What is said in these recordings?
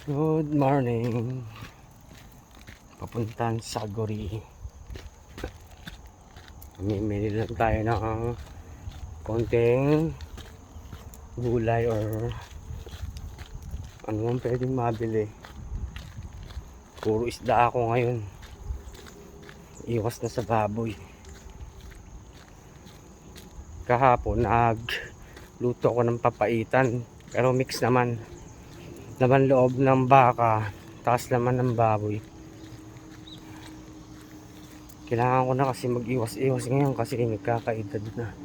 Good morning. Papuntang Saguri. Mamimili lang tayo ng konting gulay or ano man pwedeng mabili. Puro isda ako ngayon. Iwas na sa baboy. Kahapon nagluto ko ng papaitan, pero mix naman. Laman loob ng baka, taas laman ng baboy. Kailangan ko na kasi mag-iwas-iwas ngayon kasi nagkakaedad na.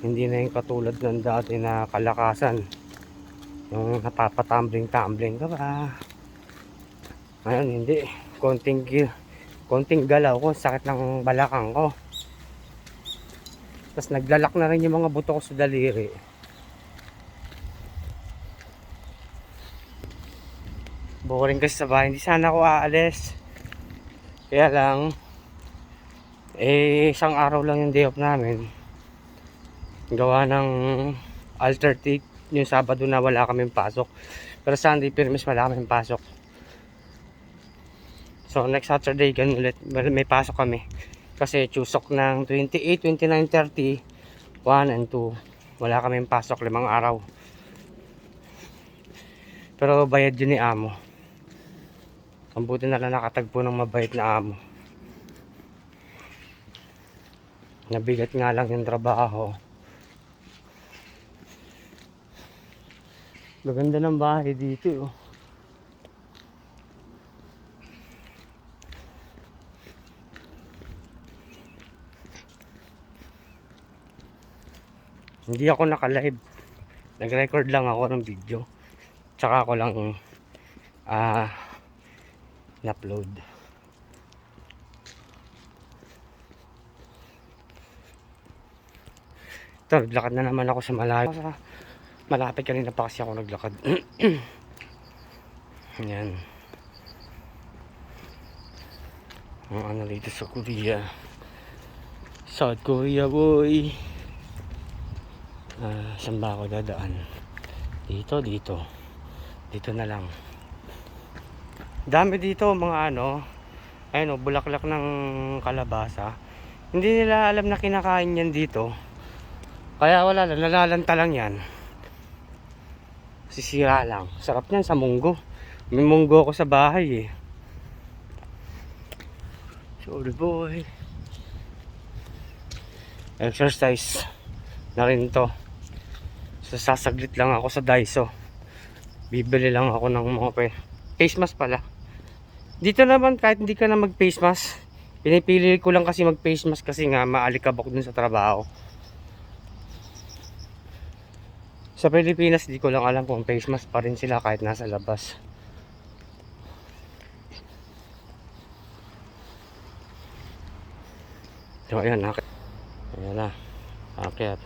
Hindi na yung katulad ng dati na kalakasan, yung napapatumbling-tumbling ka ba. Ngayon hindi, konting galaw ko, sakit ng balakang ko. Tapos naglalak na rin yung mga buto ko sa daliri. Boring kasi sa bahay, hindi sana ako aalis. Kaya lang isang araw lang yung day off namin, gawa ng alternate. Yung Sabado na wala kaming pasok, pero Sunday permis wala kaming pasok. So next Saturday ganun ulit may pasok kami, kasi chusok ng 28, 29, 30, 1 and 2 wala kaming pasok, 5 araw. Pero bayad yun ni amo. Ang buti na lang nakatagpo ng mabait na amo. Nabigat nga lang yung trabaho. Maganda ng bahay dito, oh. Hindi ako naka-live. Nag-record lang ako ng video. Tsaka ako lang na-upload. Ito, naglakad na naman ako sa malayo. Malapit kanina pa kasi ako naglakad. Yan. Ang ano dito sa Korea. South Korea, boy. Saan ba ako dadaan? Dito na lang. Dami dito mga ayun, bulaklak ng kalabasa. Hindi nila alam na kinakain yan dito, kaya wala lang, nalalanta lang yan. Sisira lang. Sarap yan sa munggo. May munggo ako sa bahay, eh. Sorry, boy. Exercise na rin to. So, sasaglit lang ako sa Daiso. Bibili lang ako ng mga face mask pala. Dito naman kahit hindi ka na mag face mask, pinipili ko lang kasi mag face mask kasi nga maalikabok dun sa trabaho. Sa Pilipinas di ko lang alam kung face mask pa rin sila kahit nasa labas. So ayan, ayan na, akyat.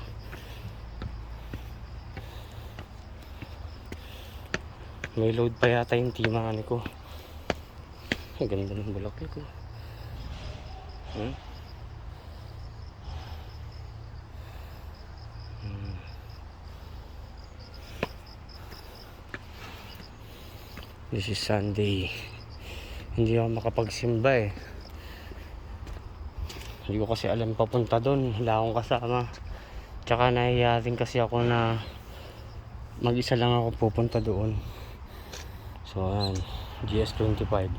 May load pa yata yung timani ko. Ang ganda ng bulaklak ko. This is Sunday. Hindi ako makapagsimba, eh. Hindi ko kasi alam papunta doon. Wala akong kasama. Tsaka nahiya din kasi ako na mag-isa lang ako pupunta doon. So ayan, GS25.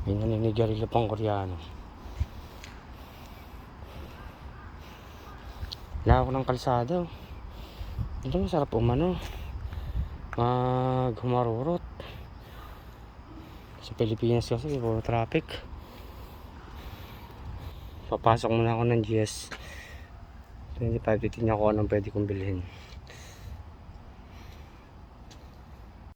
May naninigarilyo pang Koreano. Wala ako ng kalsada. Ito masarap humarurot. Sa Pilipinas kasi puro traffic. Papasok muna ako ng GS25. Titignan ko anong pwede kong bilhin.